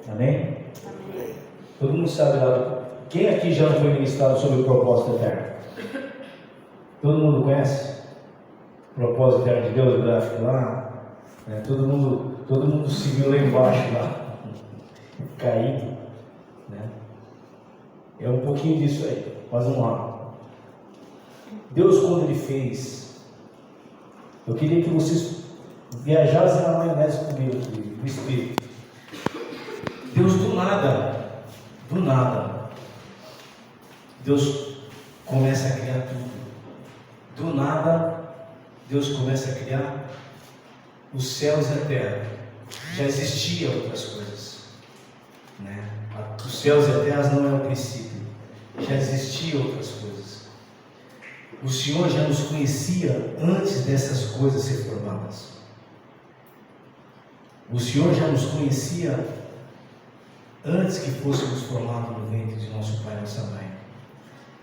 Amém? Todo mundo sabe lá. Quem aqui já não foi ministrado sobre o propósito eterno? Todo mundo conhece? O propósito eterno de Deus, o gráfico lá. Né? Todo mundo se viu lá embaixo, lá, caído. Né? É um pouquinho disso aí. Mas vamos lá. Deus, quando Ele fez, eu queria que vocês viajassem na maionese comigo, no Espírito. Deus, do nada, Deus começa a criar tudo. Do nada, Deus começa a criar os céus e a terra. Já existiam outras coisas, né? Os céus e a terra não é o princípio. Já existiam outras coisas. O Senhor já nos conhecia antes dessas coisas ser formadas. O Senhor já nos conhecia antes que fôssemos formados no ventre de nosso pai e nossa mãe.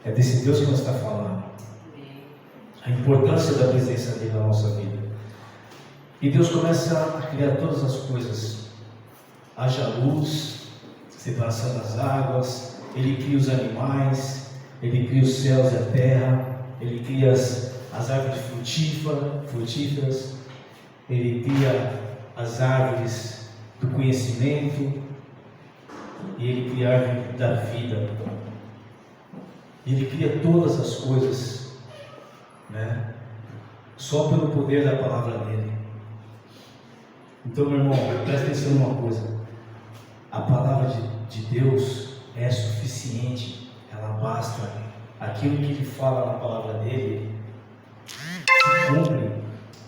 É desse Deus que nós estamos falando. A importância da presença dele na nossa vida. E Deus começa a criar todas as coisas. Haja luz, separação das águas. Ele cria os animais. Ele cria os céus e a terra. Ele cria as árvores frutíferas. Ele cria as árvores do conhecimento. E Ele cria a árvore da vida. Ele cria todas as coisas, né? Só pelo poder da palavra dele. Então, meu irmão, presta atenção numa coisa. A palavra de Deus é suficiente. Ela basta. Aquilo que Ele fala na palavra dele se cumpre.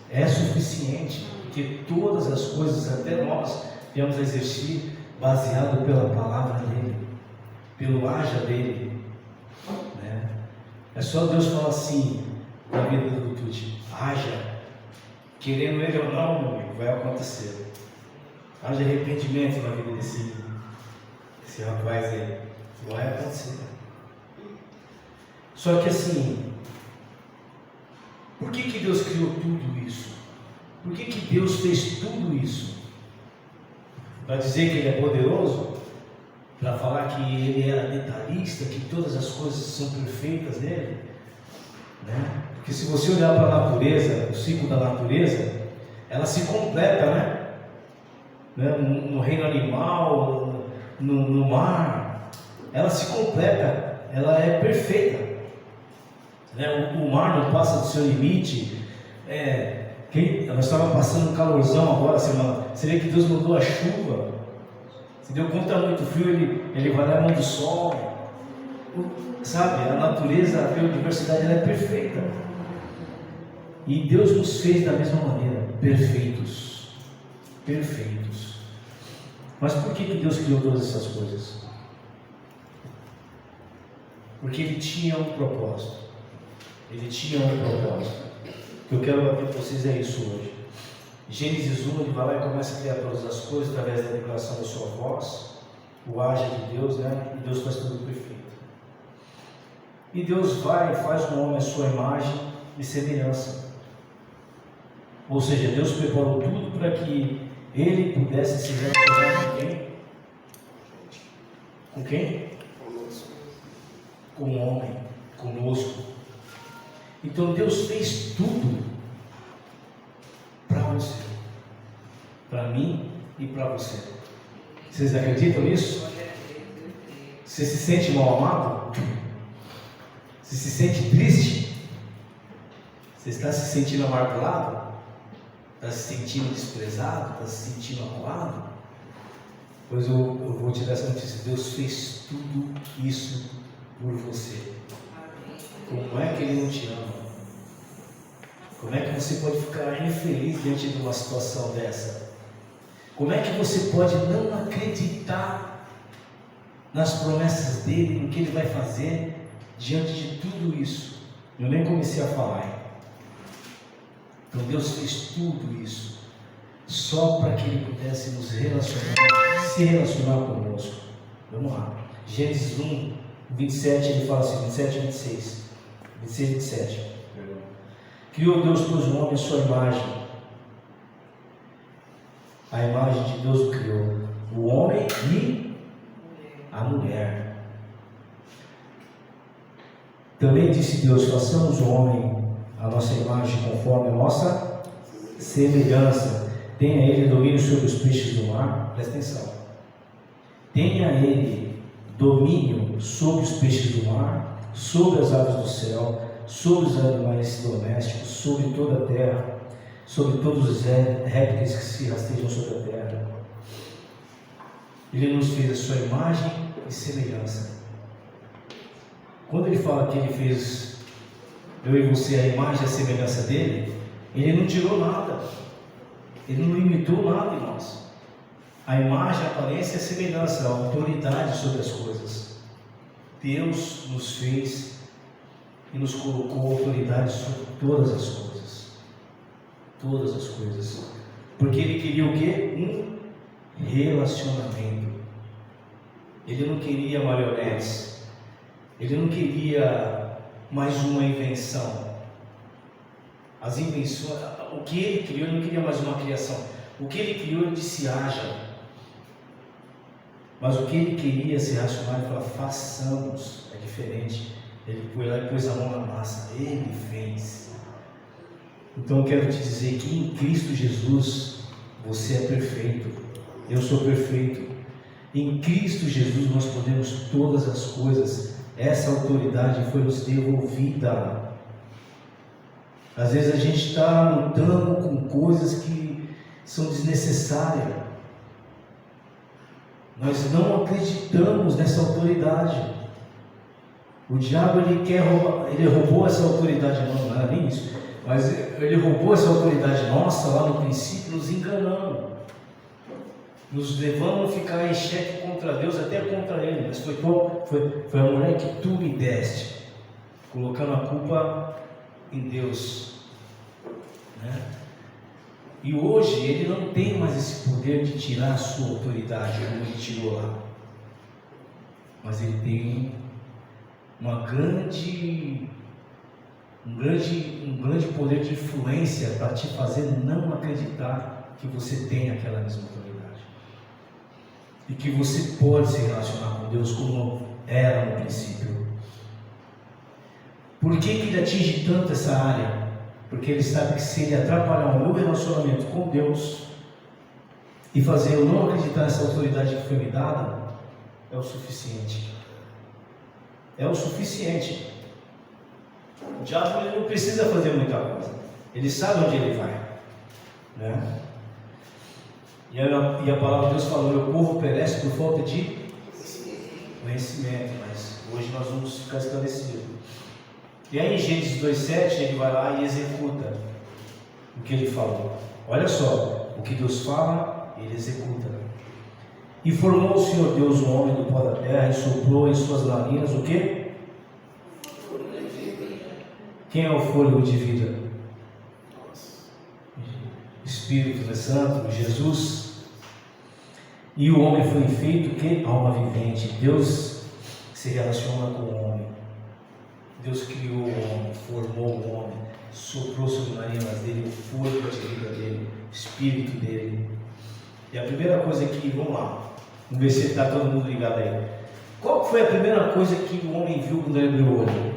É suficiente. Porque todas as coisas, até nós, viemos a exercer baseado pela palavra dele, pelo haja dele, né? É só Deus falar assim na vida do Tuti: haja, querendo ele ou não, meu amigo, vai acontecer. Haja arrependimento na vida desse rapaz aí, vai acontecer. Só que assim, por que Deus criou tudo isso? Por que Deus fez tudo isso? Para dizer que Ele é poderoso? Para falar que Ele era detalhista, que todas as coisas são perfeitas nele? Né? Porque se você olhar para a natureza, o ciclo da natureza, ela se completa, né? No reino animal, no mar, ela se completa, ela é perfeita. Né? O mar não passa do seu limite. Nós estávamos passando um calorzão agora, semana. Você vê que Deus mandou a chuva. Se deu conta muito frio, ele vai lá e manda o sol. Sabe, a natureza, a biodiversidade, ela é perfeita. E Deus nos fez da mesma maneira, perfeitos. Perfeitos. Mas por que Deus criou todas essas coisas? Porque Ele tinha um propósito. Ele tinha um propósito. O que eu quero bater para vocês é isso hoje. Gênesis 1, ele vai lá e começa a criar todas as coisas através da declaração da sua voz, o haja de Deus, né? E Deus faz tudo perfeito. E Deus vai e faz no homem a sua imagem e semelhança. Ou seja, Deus preparou tudo para que ele pudesse se relacionar com quem? Com quem? Com o homem, conosco. Então Deus fez tudo para você, para mim e para você. Vocês acreditam nisso? Você se sente mal amado? Você se sente triste? Você está se sentindo amargurado? Está se sentindo desprezado? Está se sentindo acuado? Pois eu vou te dar essa notícia. Deus fez tudo isso por você. Como é que Ele não te ama? Como é que você pode ficar infeliz diante de uma situação dessa? Como é que você pode não acreditar nas promessas dEle, no que Ele vai fazer diante de tudo isso? Eu nem comecei a falar, hein? Então Deus fez tudo isso só para que Ele pudesse nos relacionar, se relacionar conosco. Vamos lá. Gênesis 1, 27, ele fala assim, 27 e 26. 26 e 27. Criou Deus pôs o homem à sua imagem. A imagem de Deus o criou. o homem e a mulher. Também disse Deus: façamos o homem a nossa imagem, conforme a nossa semelhança. Tenha ele domínio sobre os peixes do mar. Presta atenção. Tenha ele domínio sobre os peixes do mar, sobre as aves do céu, sobre os animais domésticos, sobre toda a terra, sobre todos os répteis que se rastejam sobre a terra. Ele nos fez a sua imagem e semelhança. Quando ele fala que ele fez eu e você a imagem e a semelhança dele, ele não tirou nada, ele não limitou nada em nós. A imagem, a aparência e a semelhança, a autoridade sobre as coisas. Deus nos fez e nos colocou autoridade sobre todas as coisas. Todas as coisas. Porque ele queria o quê? Um relacionamento. Ele não queria marionetes. Ele não queria mais uma invenção. As invenções, o que ele criou, ele não queria mais uma criação. O que ele criou, ele disse haja. Mas o que ele queria se racionar e falar, façamos, é diferente. Ele foi lá e pôs a mão na massa, ele fez. Então eu quero te dizer que em Cristo Jesus você é perfeito, eu sou perfeito. Em Cristo Jesus nós podemos todas as coisas. Essa autoridade foi nos devolvida. Às vezes a gente está lutando com coisas que são desnecessárias. Nós não acreditamos nessa autoridade. O diabo ele quer roubar, ele roubou essa autoridade, não era nem isso, mas ele roubou essa autoridade nossa lá no princípio, nos enganando, nos levando a ficar em xeque contra Deus, até contra Ele. Mas foi a mulher que tu me deste, colocando a culpa em Deus, né? E hoje ele não tem mais esse poder de tirar a sua autoridade como ele tirou lá, mas ele tem um grande poder de influência para te fazer não acreditar que você tem aquela mesma autoridade e que você pode se relacionar com Deus como era no princípio. Por que ele atinge tanto essa área? Porque ele sabe que se ele atrapalhar o meu relacionamento com Deus e fazer eu não acreditar nessa autoridade que foi me dada, é o suficiente. É o suficiente. O diabo ele não precisa fazer muita coisa. Ele sabe onde ele vai, né? E a palavra de Deus falou: meu povo perece por falta de conhecimento. Mas hoje nós vamos ficar esclarecidos. E aí em Gênesis 2,7 ele vai lá e executa o que ele falou. Olha só, o que Deus fala, ele executa. E formou o Senhor Deus o homem do pó da terra e soprou em suas narinas o quê? Quem é o fôlego de vida? Espírito Santo, Jesus. E o homem foi feito o quê? Alma vivente. Deus se relaciona com o homem. Deus criou o homem, formou o homem, soprou sobre as narinas dele o fôlego de vida dele, o espírito dele. E a primeira coisa que, vamos lá, vamos ver se está todo mundo ligado aí. Qual foi a primeira coisa que o homem viu quando ele abriu o olho?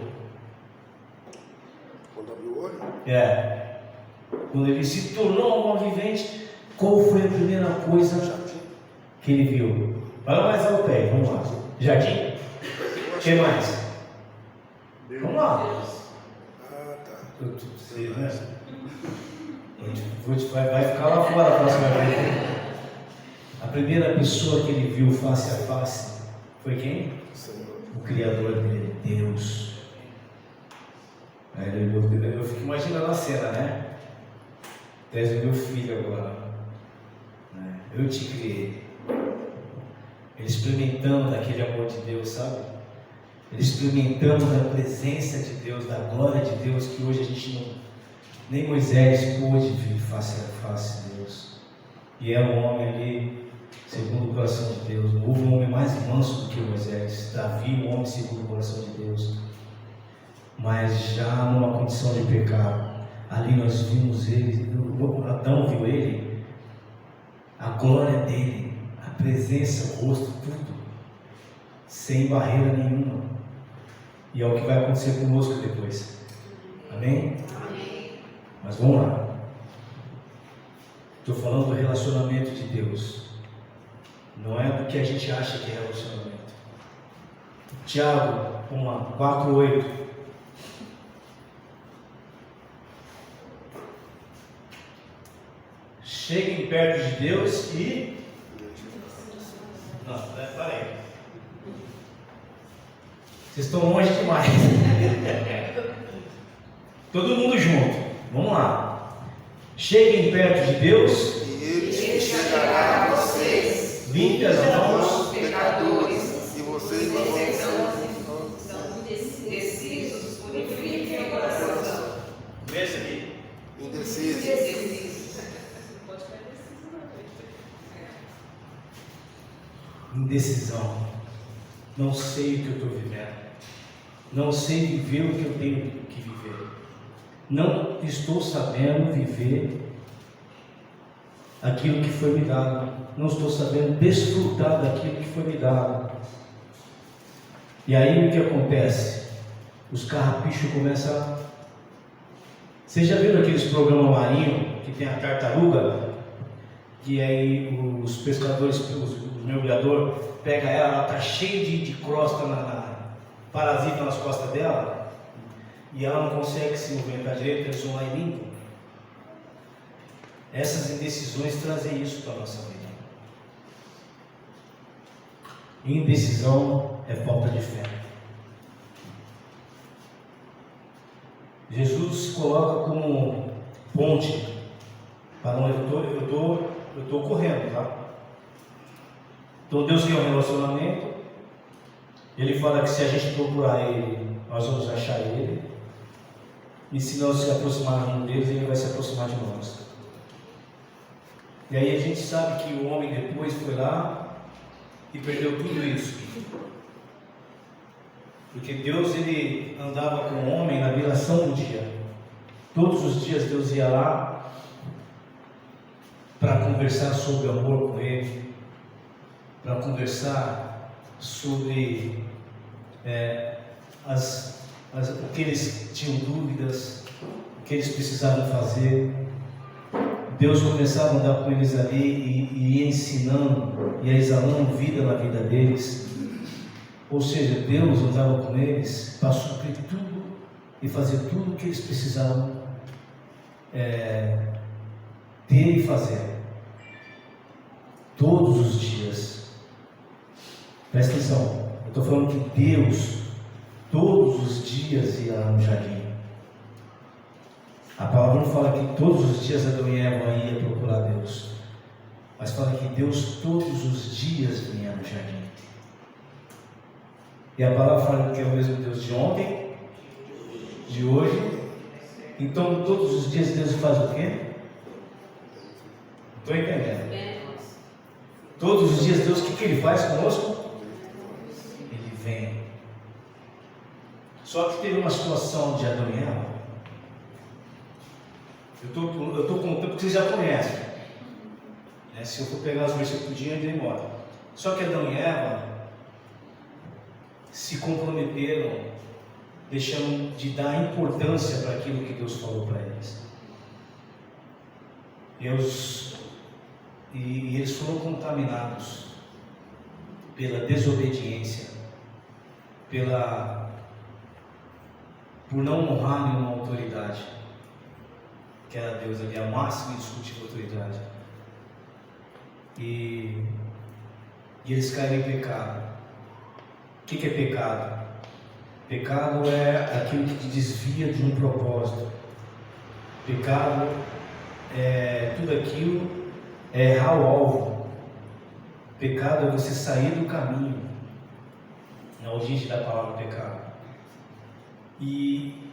Quando abriu o olho? É. Quando ele se tornou alma vivente, qual foi a primeira coisa que ele viu? Vai mais alto aí, vamos lá. Jardim? O que mais? Vamos lá. Ah, tá. Vai ficar lá fora a próxima vez. A primeira pessoa que ele viu face a face foi quem? O Criador dele, Deus. Aí eu fico imaginando a cena, né? Tens o meu filho agora, né? Eu te criei. Ele experimentando daquele amor de Deus, sabe? Ele experimentando da presença de Deus, da glória de Deus, que hoje a gente não, nem Moisés pôde vir face a face de Deus. E era um homem ali, segundo o coração de Deus. Não houve um homem mais manso do que Moisés. Davi, um homem segundo o coração de Deus. Mas já numa condição de pecado. Ali nós vimos ele, Adão viu ele, a glória dele, a presença, o rosto, tudo, sem barreira nenhuma. E é o que vai acontecer conosco depois. Amém? Amém. Mas vamos lá. Estou falando do relacionamento de Deus. Não é do que a gente acha que é relacionamento. Tiago, vamos lá, 4:8. Cheguem perto de Deus e... Não, peraí. Vocês estão longe demais. Todo mundo junto. Vamos lá. Cheguem perto de Deus. E ele chegará a vocês, Limpe as mãos. Pecadores, e vocês são indecisos, purifiquem o coração. Vê esse aqui. indecisos. Indecisos. Indecisão. Não sei o que eu estou vivendo. Não sei viver o que eu tenho que viver. Não estou sabendo viver aquilo que foi me dado. Não estou sabendo desfrutar daquilo que foi me dado. E aí o que acontece? Os carrapichos começam a... Vocês já viram aqueles programas marinhos que tem a tartaruga? Que aí os pescadores, os mergulhadores, pegam ela está cheia de crosta, parasita nas costas dela, e ela não consegue se movimentar direito, eles vão lá e limpam. Essas indecisões trazem isso para a nossa vida. Indecisão é falta de fé. Jesus se coloca como ponte para onde eu estou correndo, tá? Então Deus quer um relacionamento. Ele fala que se a gente procurar Ele, nós vamos achar Ele. E se nós se aproximarmos deles, Ele vai se aproximar de nós. E aí a gente sabe que o homem depois foi lá e perdeu tudo isso. Porque Deus, ele andava com o homem na viração do dia. Todos os dias Deus ia lá para conversar sobre amor com ele, para conversar sobre o que eles tinham dúvidas, o que eles precisavam fazer. Deus começava a andar com eles ali e ia ensinando e exalando vida na vida deles. Ou seja, Deus andava com eles para suprir tudo e fazer tudo o que eles precisavam ter e fazer. Todos os dias. Presta atenção, eu estou falando que Deus, todos os dias ia lá no jardim. A palavra não fala que todos os dias Adão e Eva iam procurar Deus, mas fala que Deus todos os dias vinha no jardim. E a palavra fala que é o mesmo Deus de ontem, de hoje. Então todos os dias Deus faz o quê? Estou entendendo. Todos os dias Deus, o que Ele faz conosco? Ele vem. Só que teve uma situação de Adão e Eva. Eu estou contando porque vocês já conhecem. Se eu for pegar os versículos do dia, ele embora. Só que Adão e Eva se comprometeram, deixando de dar importância para aquilo que Deus falou para eles. E eles foram contaminados pela desobediência, por não honrarem uma autoridade, que era Deus ali, a máxima e indiscutível autoridade. E eles caíram em pecado. O que é pecado? Pecado é aquilo que te desvia de um propósito. Pecado é tudo aquilo, é errar o alvo. Pecado é você sair do caminho, na origem da palavra pecado. E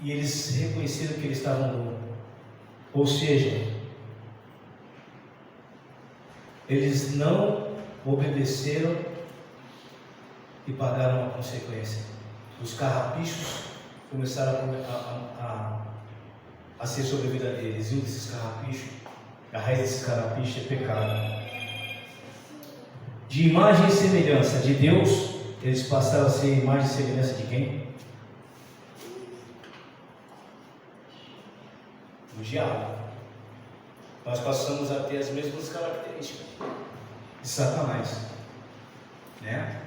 eles reconheceram que eles estavam no. Ou seja, eles não obedeceram e pagaram uma consequência. Os carrapichos começaram a ser sobre a vida deles. E um desses carrapichos, a raiz desse carrapicho é pecado. De imagem e semelhança de Deus, eles passaram a ser imagem e semelhança de quem? Do diabo. Nós passamos a ter as mesmas características de Satanás, né?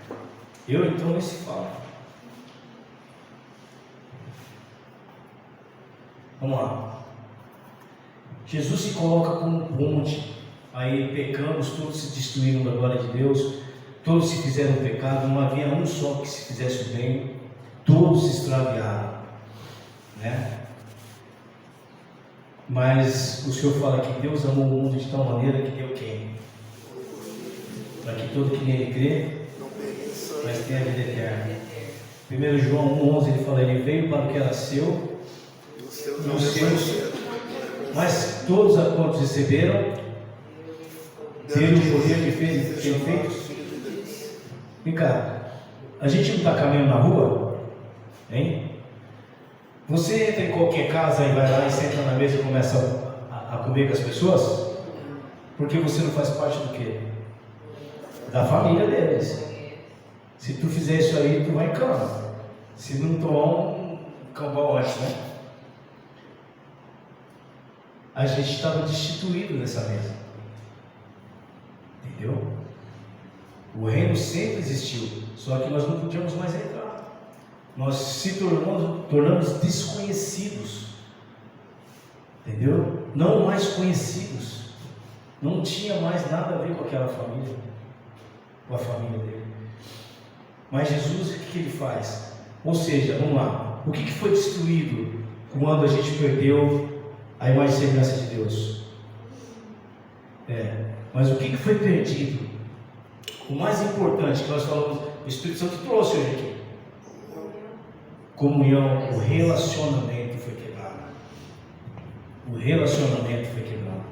Eu então nem se fala. Vamos lá. Jesus se coloca como ponte. Aí pecamos, todos se destruíram da glória de Deus, todos se fizeram pecado, não havia um só que se fizesse o bem, todos se extraviaram, né? Mas o Senhor fala que Deus amou o mundo de tal maneira que deu quem? Para que todo que nele crê, mas tenha a vida eterna. 1 João 1,11 ele fala, ele veio para o que era seu, e os seus, mas todos a quantos receberam, dele o poder que fez que ele fez. Vem cá, a gente não está caminhando na rua, hein? Você entra em qualquer casa e vai lá e senta na mesa e começa a comer com as pessoas? Porque você não faz parte do quê? Da família deles. Se tu fizer isso aí, tu vai em cama. Se não tomar um cambal antes, né? A gente estava destituído dessa mesa. Entendeu? O reino sempre existiu, só que nós não podíamos mais entrar. Nós se tornamos desconhecidos. Entendeu? Não mais conhecidos. Não tinha mais nada a ver com aquela família, com a família dele. Mas Jesus, o que ele faz? Ou seja, vamos lá, o que foi destruído quando a gente perdeu a imagem e semelhança de Deus? Mas o que foi perdido? O mais importante que nós falamos, o Espírito Santo trouxe hoje aqui: comunhão, o relacionamento foi quebrado. O relacionamento foi quebrado.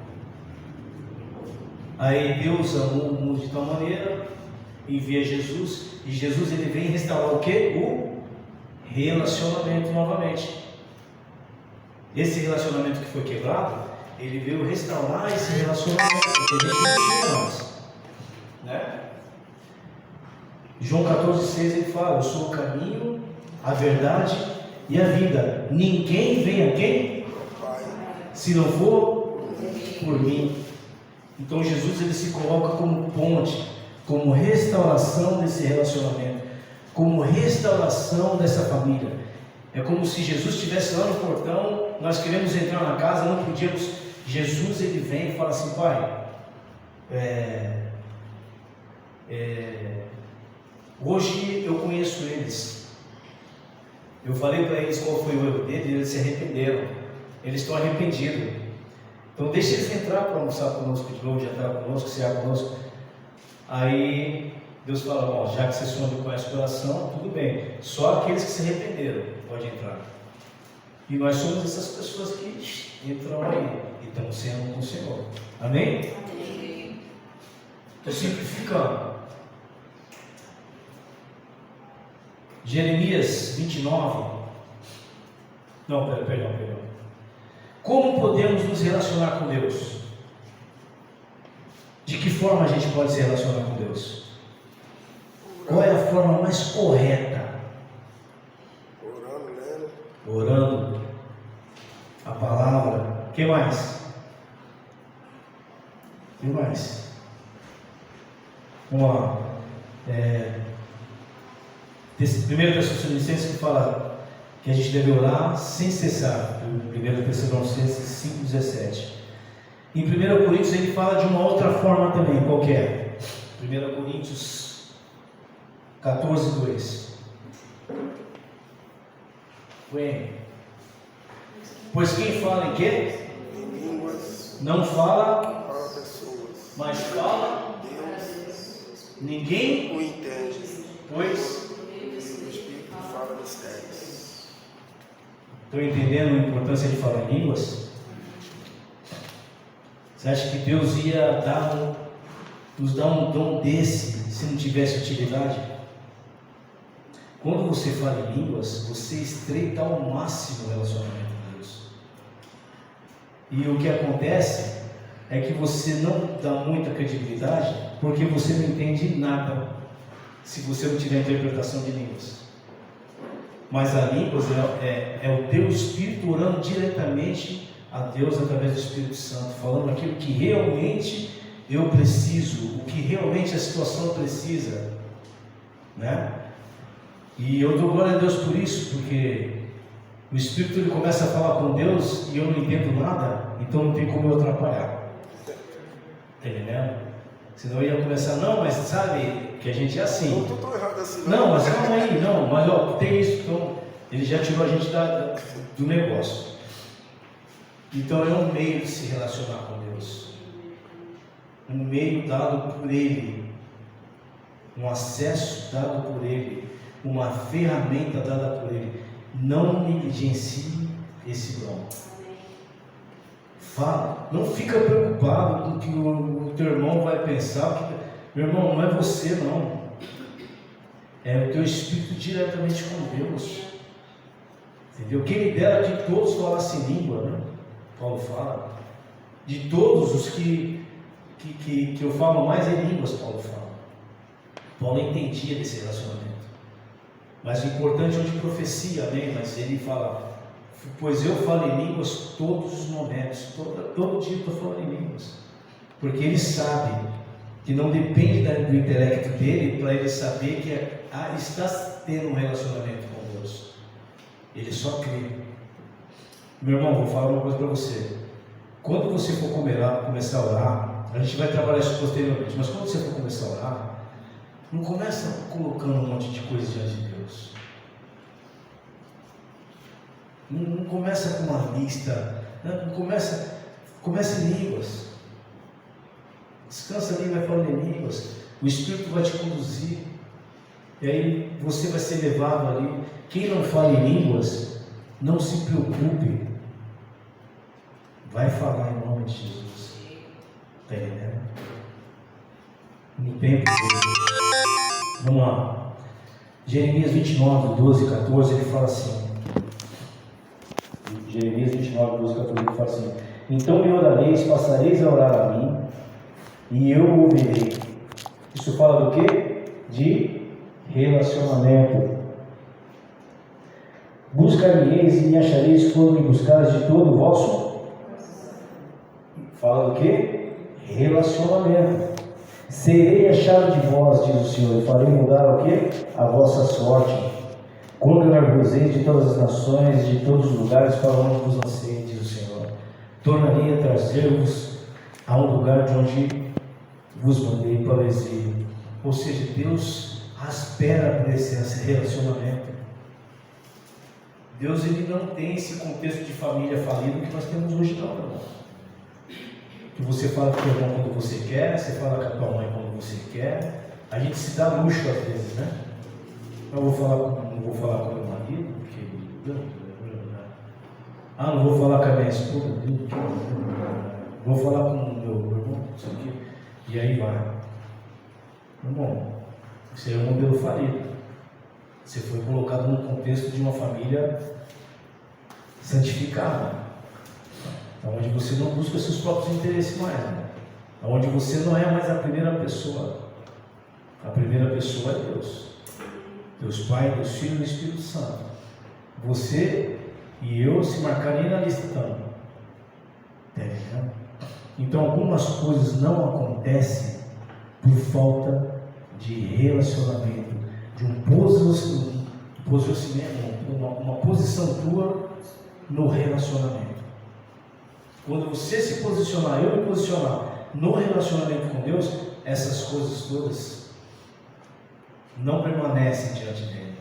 Aí Deus amou o mundo de tal maneira, envia Jesus, e Jesus ele vem restaurar o que? O relacionamento novamente. Esse relacionamento que foi quebrado, ele veio restaurar esse relacionamento que a gente não tinha mais, né? João 14,6 ele fala: eu sou o caminho, a verdade e a vida. Ninguém vem a quem? Se não for por mim. Então Jesus ele se coloca como ponte, como restauração desse relacionamento, como restauração dessa família. É como se Jesus estivesse lá no portão, nós queremos entrar na casa, não podíamos. Jesus ele vem e fala assim: pai, hoje eu conheço eles. Eu falei para eles qual foi o erro deles e eles se arrependeram. Eles estão arrependidos. Então deixa eles entrar para almoçar conosco de novo, jantar conosco, cear conosco. Aí Deus fala: ó, já que vocês me conhecem o coração, tudo bem. Só aqueles que se arrependeram podem entrar. E nós somos essas pessoas que entram aí e estão sendo com o Senhor. Amém? Amém. Estou simplificando. Jeremias 29. Não, perdão. Como podemos nos relacionar com Deus? De que forma a gente pode se relacionar com Deus? Qual é a forma mais correta? Orando. A palavra. O que mais? Vamos lá. 1 Tessalonicenses que fala que a gente deve orar sem cessar. 1 Tessalonicenses 5,17. Em 1 Coríntios ele fala de uma outra forma também. Qual que é? 1 Coríntios 14,2. Pois quem fala em quê? Em línguas, Não fala, para pessoas. mas fala. Deus Ninguém, o entende. pois. E o Espírito fala mistérios. Estão entendendo a importância de falar em línguas? Você acha que Deus ia nos dar um dom desse se não tivesse utilidade? Quando você fala em línguas, você estreita ao máximo o relacionamento com Deus. E o que acontece é que você não dá muita credibilidade porque você não entende nada se você não tiver interpretação de línguas. Mas a línguas é o teu espírito orando diretamente a Deus através do Espírito Santo, falando aquilo que realmente eu preciso, o que realmente a situação precisa, né? E eu dou glória a Deus por isso, porque o Espírito ele começa a falar com Deus e eu não entendo nada, então não tem como eu atrapalhar. Está entendendo? Senão eu ia começar, não, mas sabe que a gente é assim. Não estou tão errado assim, Não, mas calma aí, não, mas ó, tem isso, então ele já tirou a gente do negócio. Então é um meio de se relacionar com Deus, um meio dado por Ele, um acesso dado por Ele, uma ferramenta dada por Ele. Não negligencie esse dom. Fala, não fica preocupado com o que o teu irmão vai pensar. Meu irmão, não é você não, é o teu espírito diretamente com Deus, entendeu? Quem me dera que todos falassem língua, né? Paulo fala, de todos os que eu falo mais em línguas, Paulo fala. Paulo entendia desse relacionamento, mas o importante é o de profecia, amém? Mas ele fala, pois eu falo em línguas todos os momentos, todo dia eu estou falando em línguas, porque ele sabe que não depende do intelecto dele para ele saber que está tendo um relacionamento com Deus, ele só crê. Meu irmão, vou falar uma coisa para você. Quando você for começar a orar, a gente vai trabalhar isso posteriormente, mas quando você for começar a orar, não começa colocando um monte de coisa diante de Deus. Não começa com uma lista, não começa em línguas. Descansa ali, vai falando em línguas. O Espírito vai te conduzir. E aí você vai ser levado ali. Quem não fala em línguas, não se preocupe. Vai falar em nome de Jesus. Está entendendo? No tempo dele. Vamos lá. Jeremias 29, 12 e 14, ele fala assim. Jeremias 29, 12 e 14, ele fala assim: então me orareis, passareis a orar a mim, e eu ouvirei. Isso fala do quê? De relacionamento. Buscar-me-eis e me achareis quando me buscares de todo o vosso. Fala do quê? Relacionamento. Serei achado de vós, diz o Senhor, e farei mudar o quê? A vossa sorte. Congregar-vos-eis de todas as nações, de todos os lugares para onde vos lancei, diz o Senhor. Tornarei a trazer-vos a um lugar de onde vos mandei para o exílio. Ou seja, Deus espera por esse relacionamento. Deus ele não tem esse contexto de família falida que nós temos hoje não, irmão. Que você fala com o teu irmão quando você quer, você fala com a tua mãe quando você quer. A gente se dá luxo às vezes, né? Eu não vou falar com o meu marido, porque não vou falar com a minha esposa, vou falar com o meu irmão, não sei o quê. E aí vai. Irmão, você é um modelo falido. Você foi colocado no contexto de uma família santificada, onde você não busca seus próprios interesses mais, onde você não é mais a primeira pessoa. A primeira pessoa é Deus. Deus Pai, Deus Filho e Espírito Santo. Você e eu se marcarem na lista também. Entendeu? Então algumas coisas não acontecem por falta de relacionamento, de um posicionamento, uma posição tua no relacionamento. Quando você se posicionar, eu me posicionar no relacionamento com Deus, essas coisas todas não permanecem diante dele.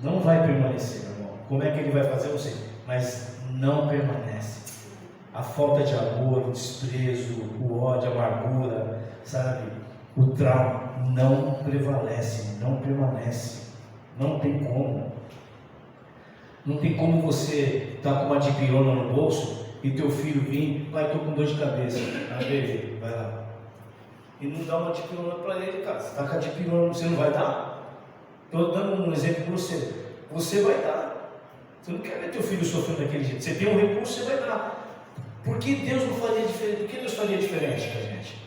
Não vai permanecer, meu irmão. Como é que ele vai fazer? Eu não sei. Mas não permanece. A falta de amor, o desprezo, o ódio, a amargura, sabe? O trauma não prevalece, não permanece. Não tem como. Não tem como você estar com uma dipirona no bolso e teu filho vir, pai, estou com dor de cabeça. Bebê, vai lá. E não dá uma dipirona para ele, cara. Você está com a dipirona, você não vai dar? Estou dando um exemplo para você. Você vai dar. Você não quer ver teu filho sofrendo daquele jeito. Você tem um recurso, você vai dar. Por que Deus não faria diferente? Por que Deus faria diferente com a gente?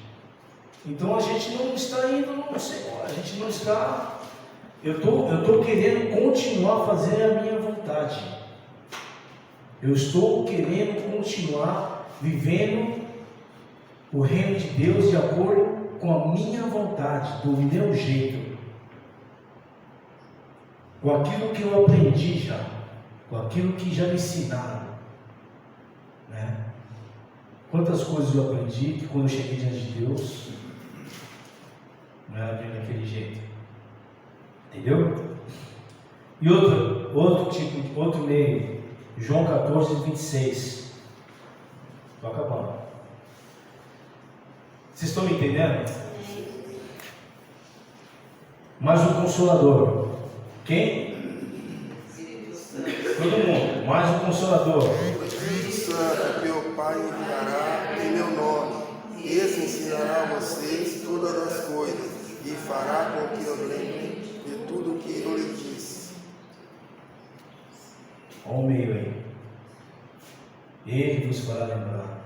Então a gente não está indo no Senhor, a gente não está. Eu estou querendo continuar a fazer a minha vontade. Eu estou querendo continuar vivendo o reino de Deus de acordo com a minha vontade, do meu jeito, com aquilo que eu aprendi já, com aquilo que já me ensinaram, né? Quantas coisas eu aprendi que quando eu cheguei diante de Deus não era bem daquele jeito, entendeu? E outro meio, João 14, 26. Estou acabando. Vocês estão me entendendo? Mas o Consolador, quem? Todo mundo, mais o Consolador. O Espírito Santo que o Pai enviará em meu nome, esse ensinará a vocês todas as coisas e fará com que eu lembre de tudo o que eu lhe disse. Olha o meio aí. Ele vos fará lembrar.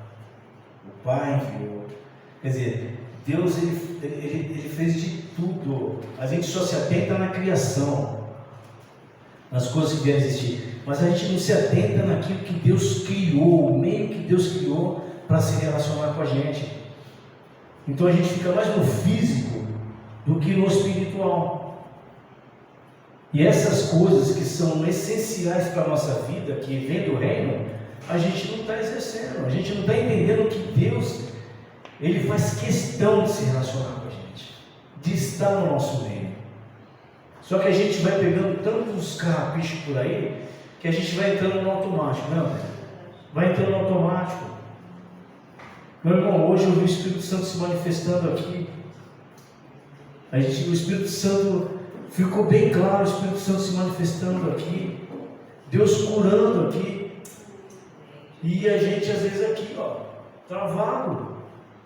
O Pai enviou. Quer dizer, Deus ele fez de tudo. A gente só se atenta na criação, nas coisas que vieram existir, mas a gente não se atenta naquilo que Deus criou, o meio que Deus criou para se relacionar com a gente. Então a gente fica mais no físico do que no espiritual. E essas coisas que são essenciais para a nossa vida, que vem do reino, a gente não está exercendo, a gente não está entendendo que Deus, Ele faz questão de se relacionar com a gente, de estar no nosso meio. Só que a gente vai pegando tantos carrapichos por aí, que a gente vai entrando no automático, não? Vai entrando no automático. Meu irmão, hoje eu vi o Espírito Santo se manifestando aqui. O Espírito Santo, ficou bem claro, o Espírito Santo se manifestando aqui, Deus curando aqui, e a gente às vezes aqui, ó, travado,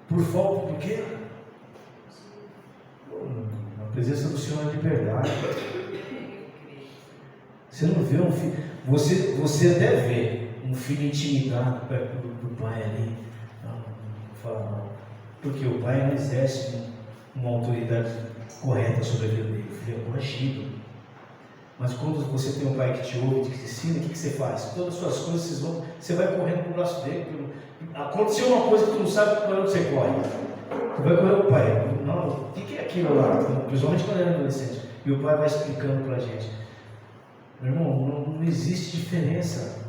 por falta do quê? A presença do Senhor é liberdade. Você não vê um filho, você até vê um filho intimidado perto do pai ali, não fala não, porque o pai não exerce uma autoridade correta sobre a vida dele, o filho é coagido. Mas quando você tem um pai que te ouve, que te ensina, o que você faz? Todas as suas coisas, você vai correndo para o braço dele. Aconteceu uma coisa que tu não sabe para onde você corre. Tu vai correr o pai. Não, o que é aquilo lá? Principalmente quando ele é adolescente. E o pai vai explicando para a gente. Meu irmão, não existe diferença.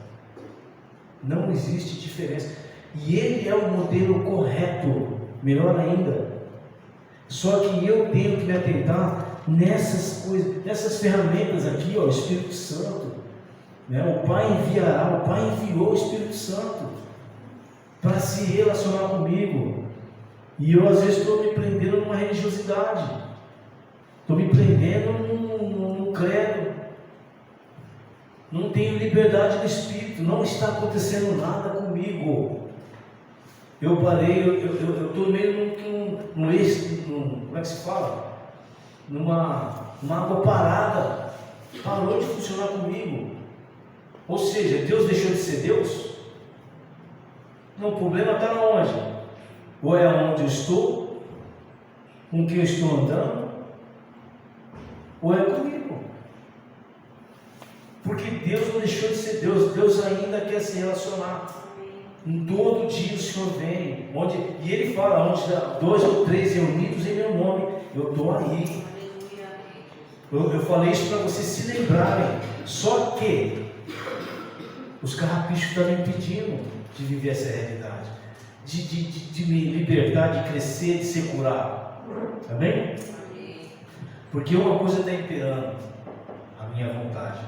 Não existe diferença. E ele é o modelo correto. Melhor ainda. Só que eu tenho que me atentar nessas coisas, nessas ferramentas aqui, ó, o Espírito Santo, né? O Pai enviará, o Pai enviou o Espírito Santo para se relacionar comigo, e eu às vezes estou me prendendo numa religiosidade, estou me prendendo num credo, não tenho liberdade do Espírito, não está acontecendo nada comigo. Eu parei, eu estou meio como é que se fala? Numa água parada, parou de funcionar comigo. Ou seja, Deus deixou de ser Deus? Não, o problema está onde? Ou é onde eu estou, com quem eu estou andando, ou é comigo. Porque Deus não deixou de ser Deus, Deus ainda quer se relacionar. Em todo dia o Senhor vem, e Ele fala, onde 2 ou 3 reunidos em meu nome, eu estou aí. Eu falei isso para vocês se lembrarem. Só que os carrapichos estão me impedindo de viver essa realidade, de me libertar, de crescer, de ser curado. Amém? Porque uma coisa está imperando, a minha vontade.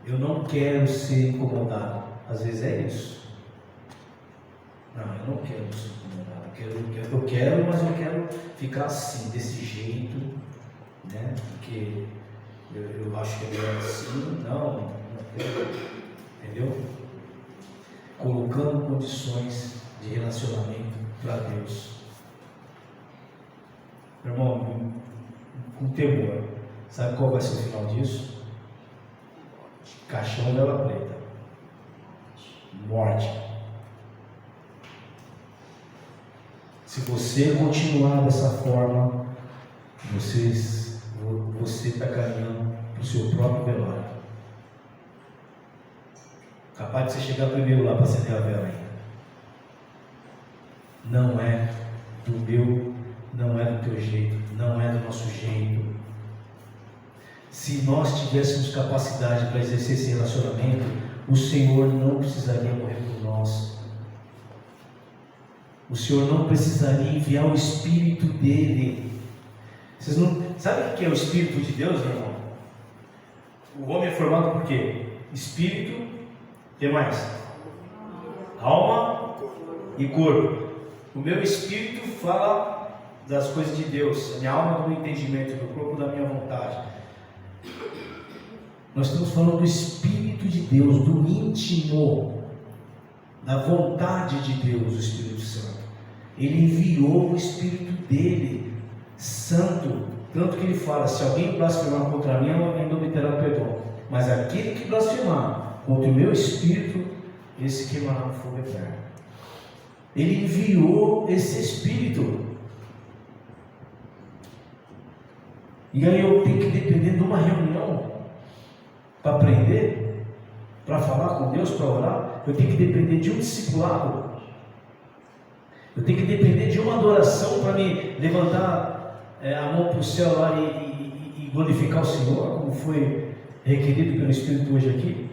Eu não quero ser incomodado. Às vezes é isso. Não, eu não quero ser incomodado. Eu quero, mas eu quero ficar assim, desse jeito, né? Porque eu acho que ele é assim. Não quero. Entendeu? Colocando condições de relacionamento para Deus. Meu irmão, com temor. Sabe qual vai ser o final disso? Caixão dela preta. Morte. Se você continuar dessa forma, você está caminhando para o seu próprio velório. Capaz de você chegar primeiro lá para acender a vela ainda. Não é do meu, não é do teu jeito, não é do nosso jeito. Se nós tivéssemos capacidade para exercer esse relacionamento, o Senhor não precisaria morrer por nós. O Senhor não precisaria enviar o Espírito dele. Vocês não sabem o que é o Espírito de Deus, meu irmão? O homem é formado por quê? Espírito, o que mais? Alma e corpo. O meu espírito fala das coisas de Deus, a minha alma do meu entendimento, do corpo da minha vontade. Nós estamos falando do Espírito de Deus, do íntimo, da vontade de Deus, o Espírito Santo. Ele enviou o Espírito dele, Santo, tanto que ele fala: se alguém blasfemar contra mim, eu ainda obterá perdão, mas aquele que blasfemar contra o meu Espírito, esse queimará no fogo eterno. Ele enviou esse Espírito. E aí eu tenho que depender de uma reunião para aprender, para falar com Deus, para orar. Eu tenho que depender de um discipulado. Eu tenho que depender de uma adoração para me levantar a mão para o céu lá e glorificar o Senhor, como foi requerido pelo Espírito hoje aqui.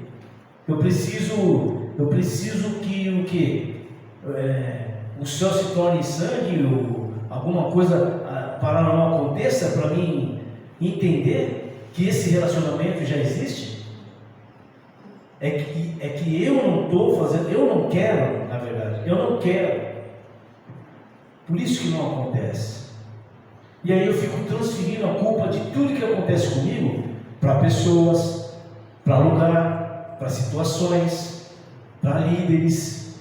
Eu preciso que o quê? O céu se torne sangue, ou alguma coisa paranormal aconteça para mim entender que esse relacionamento já existe. É que eu não estou fazendo, eu não quero, na verdade, eu não quero. Por isso que não acontece. E aí eu fico transferindo a culpa de tudo que acontece comigo para pessoas, para lugar, para situações, para líderes,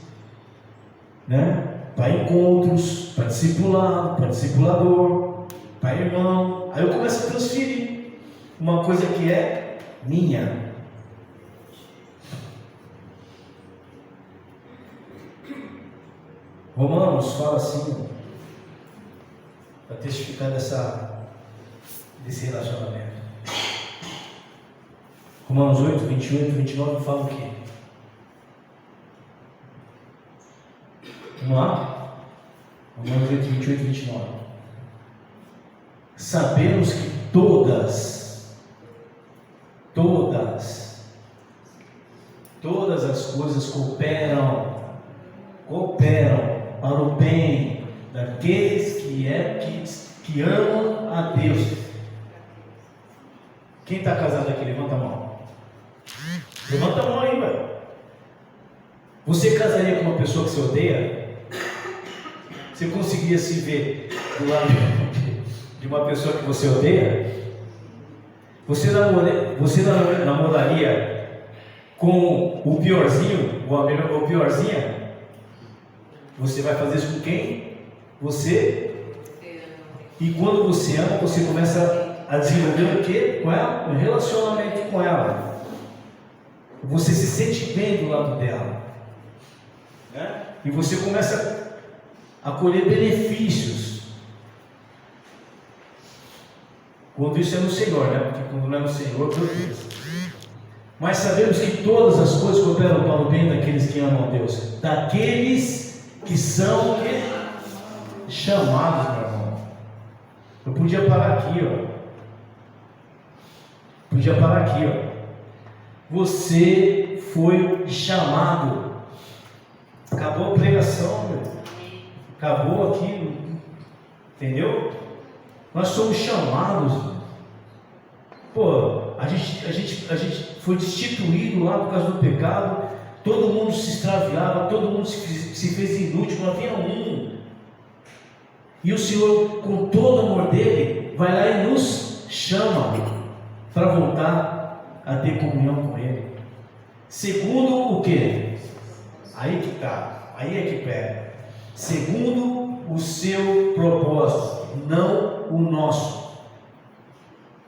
né? Para encontros, para discipulado, para discipulador, para irmão. Aí eu começo a transferir uma coisa que é minha. Romanos fala assim, para testificar desse relacionamento. Romanos 8, 28 e 29 fala o quê? Vamos lá? Romanos 8, 28 e 29. Sabemos que todas as coisas cooperam para o bem daqueles que amam a Deus. Quem está casado aqui? Levanta a mão. Levanta a mão aí, velho. Você casaria com uma pessoa que você odeia? Você conseguia se ver do lado de uma pessoa que você odeia? Você namoraria com o piorzinho, ou a piorzinha? Você vai fazer isso com quem? Você. E quando você ama, você começa a desenvolver o quê? Com ela? Um relacionamento com ela. Você se sente bem do lado dela, né? E você começa a colher benefícios. Quando isso é no Senhor, né? Porque quando não é no Senhor, meu Deus. Mas sabemos que todas as coisas cooperam para o bem daqueles que amam a Deus, daqueles que são chamados, meu irmão. Eu podia parar aqui, ó. Você foi chamado. Acabou a pregação, meu. Acabou aqui, entendeu? Nós somos chamados. Pô, a gente foi destituído lá por causa do pecado. Todo mundo se extraviava, todo mundo se fez inútil, não havia um. E o Senhor, com todo o amor dele, vai lá e nos chama para voltar a ter comunhão com Ele. Segundo o quê? Aí que está, aí é que pega. Segundo o seu propósito, não o nosso.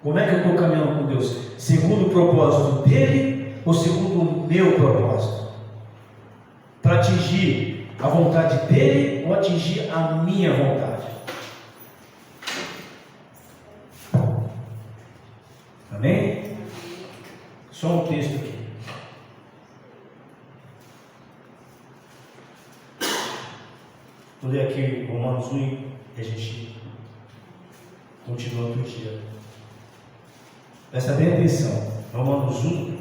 Como é que eu estou caminhando com Deus? Segundo o propósito dele ou segundo o meu propósito? Para atingir a vontade dele ou atingir a minha vontade? Amém? Só um texto aqui. Vou ler aqui Romanos 1 e a gente continua outro dia. Presta bem atenção. Romanos 1,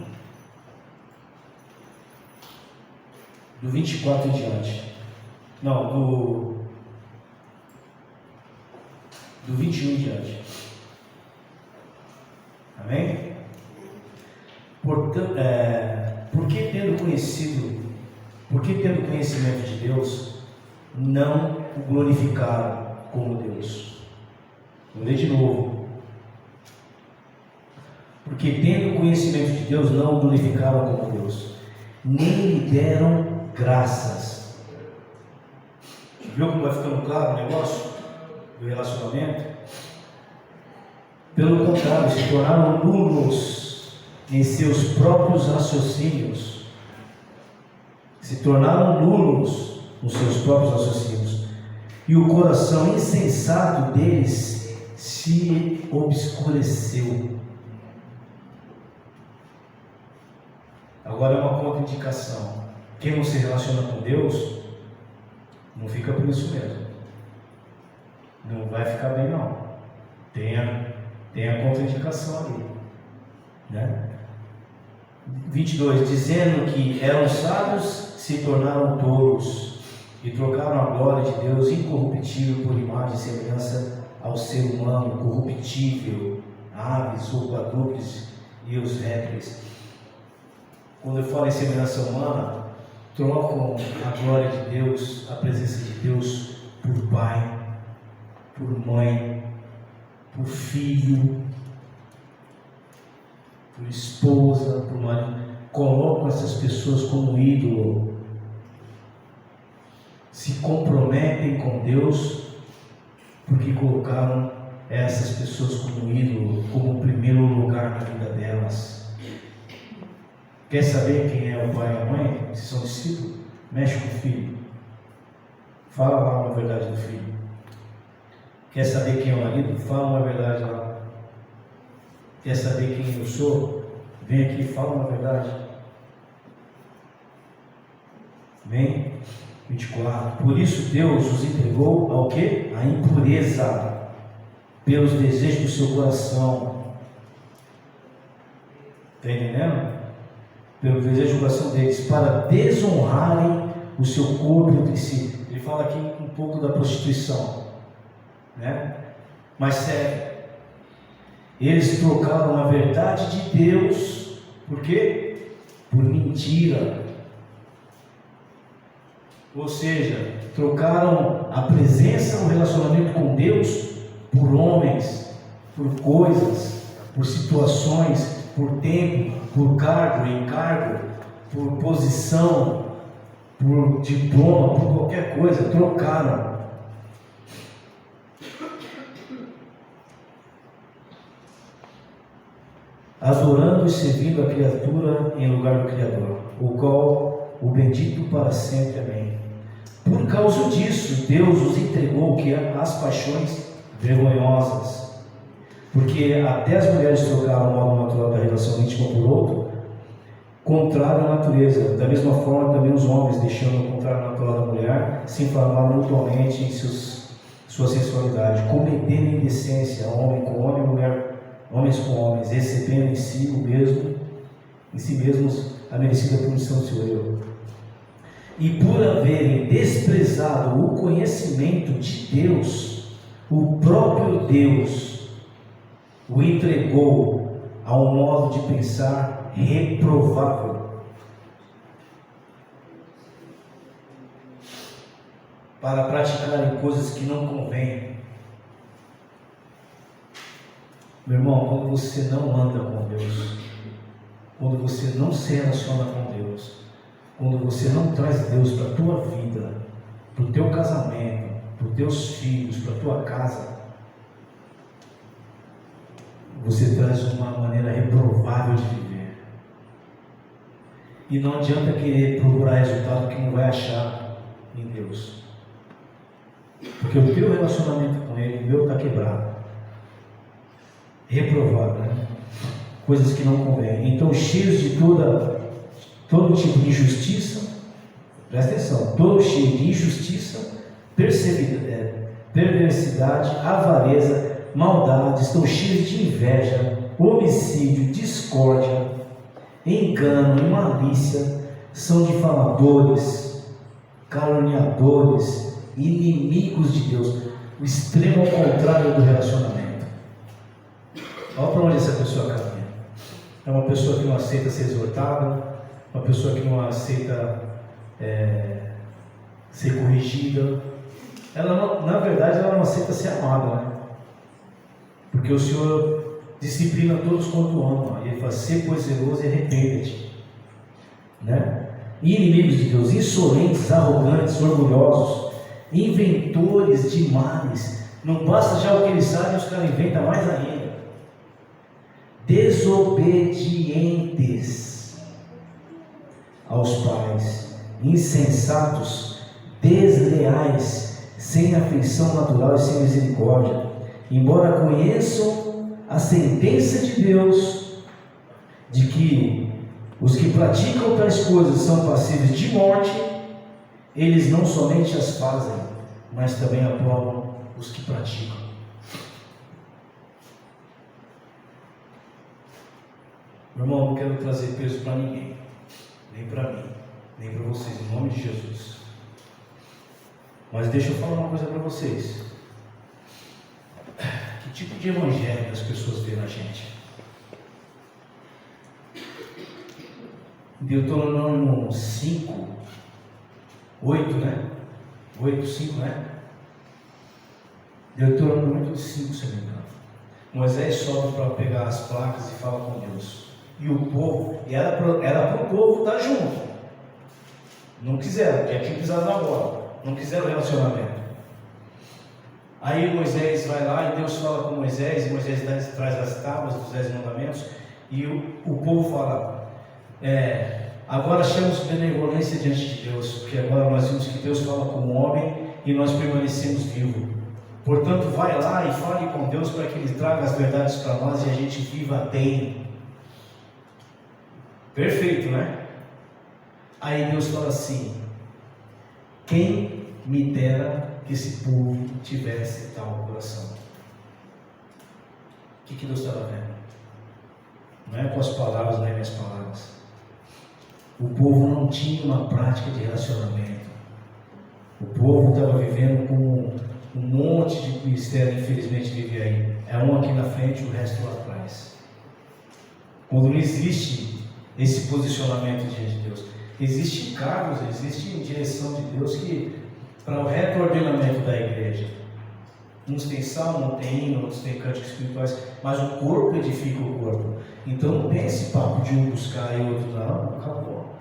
do 24 em diante. Não, do 21 em diante. Amém? Portanto, porque tendo conhecimento de Deus, não o glorificaram como Deus. Vou ler de novo. Porque tendo conhecimento de Deus, não o glorificaram como Deus, nem lhe deram graças. Viu como vai ficando claro o negócio do relacionamento? Pelo contrário, se tornaram nulos em seus próprios raciocínios. Se tornaram nulos nos seus próprios raciocínios. E o coração insensato deles se obscureceu. Agora é uma contraindicação. Quem não se relaciona com Deus, não fica por isso mesmo. Não vai ficar bem não. Tem a contraindicação ali, né? 22, dizendo que eram sábios, se tornaram tolos e trocaram a glória de Deus incorruptível por imagem e semelhança ao ser humano corruptível, aves ou quadrúpedes e os répteis. Quando eu falo em semelhança humana, trocam a glória de Deus, a presença de Deus por pai, por mãe, por filho, por esposa, por marido. Colocam essas pessoas como ídolo. Se comprometem com Deus porque colocaram essas pessoas como ídolo, como primeiro lugar na vida delas. Quer saber quem é o pai e a mãe? Se são discípulos, mexe com o filho. Fala lá uma verdade do filho. Quer saber quem é o marido? Fala uma verdade lá. Quer saber quem eu sou? Vem aqui e fala uma verdade. Vem. 24. Por isso Deus os entregou ao quê? A impureza, pelos desejos do seu coração. Está entendendo? Pelo desejo do coração deles, para desonrarem o seu corpo entre si. Ele fala aqui um pouco da prostituição, né? Mas sério, eles trocaram a verdade de Deus, por quê? Por mentira. Ou seja, trocaram a presença, o relacionamento com Deus por homens, por coisas, por situações, por tempo, por cargo, encargo, por posição, por diploma, por qualquer coisa. Trocaram. Adorando e servindo a criatura em lugar do Criador, o qual o bendito para sempre. Amém. Por causa disso, Deus os entregou às paixões vergonhosas, porque até as mulheres trocaram o modo natural da relação íntima por outro, contrário à natureza. Da mesma forma, também os homens, deixando o contrário natural da mulher, se inflamaram mutuamente em sua sensualidade, cometendo indecência, homem com homem, mulher, homens com homens, recebendo em si mesmos a merecida punição do seu erro. E por haverem desprezado o conhecimento de Deus, o próprio Deus o entregou a um modo de pensar reprovável, para praticarem coisas que não convêm. Meu irmão, quando você não anda com Deus, quando você não se relaciona com Deus, quando você não traz Deus para a tua vida, para o teu casamento, para os teus filhos, para a tua casa, você traz uma maneira reprovável de viver. E não adianta querer procurar resultado que não vai achar. em Deus. Porque o teu relacionamento com Ele, o meu está quebrado. Reprovado, né? Coisas que não convêm. Então, cheios de todo tipo de injustiça, presta atenção, todo cheio de injustiça, perversidade, avareza, maldade, estão cheios de inveja, homicídio, discórdia, engano e malícia, são difamadores, caluniadores, inimigos de Deus, o extremo ao contrário do relacionamento. Olha para onde essa pessoa caminha. É uma pessoa que não aceita ser exortada, uma pessoa que não aceita ser corrigida. Ela não, na verdade, ela não aceita ser amada, né? Porque o Senhor disciplina todos quanto ama. E Ele fala: ser pois zeloso e arrepende-te, né? Inimigos de Deus, insolentes, arrogantes, orgulhosos, inventores de males. Não basta já o que eles sabem, os caras inventam mais ainda. Desobedientes aos pais, insensatos, desleais, sem afeição natural e sem misericórdia, embora conheçam a sentença de Deus, de que os que praticam tais coisas são passíveis de morte, eles não somente as fazem, mas também aprovam os que praticam. Meu irmão, não quero trazer peso para ninguém, nem para mim, nem para vocês, em nome de Jesus. Mas deixa eu falar uma coisa para vocês. Que tipo de evangelho as pessoas veem na gente? Deuteronômio 5, 8, né? 8, 5, né? Deuteronômio 5, se não me engano. Moisés sobe para pegar as placas e fala com Deus. E o povo, era para o povo estar junto. Não quiseram, já tinham pisado na bola. Não quiseram relacionamento. Aí Moisés vai lá e Deus fala com Moisés. E Moisés traz as tábuas dos 10 mandamentos. E o povo fala: agora achamos benevolência diante de Deus. Porque agora nós vimos que Deus fala com o homem e nós permanecemos vivos. Portanto, vai lá e fale com Deus para que Ele traga as verdades para nós e a gente viva bem. Perfeito, né? Aí Deus fala assim: quem me dera que esse povo tivesse tal coração. O que Deus estava vendo? Não é com as palavras, não é minhas palavras. O povo não tinha uma prática de relacionamento. O povo estava vivendo com um monte de mistério, infelizmente vive aí. É um aqui na frente e o resto lá atrás. Quando não existe esse posicionamento diante de Deus, existem cargos, existe direção de Deus que para o reto ordenamento da igreja. Uns têm salmo, outros têm hino, outros têm cânticos espirituais, mas o corpo edifica o corpo. Então não tem esse papo de um buscar e outro não, acabou.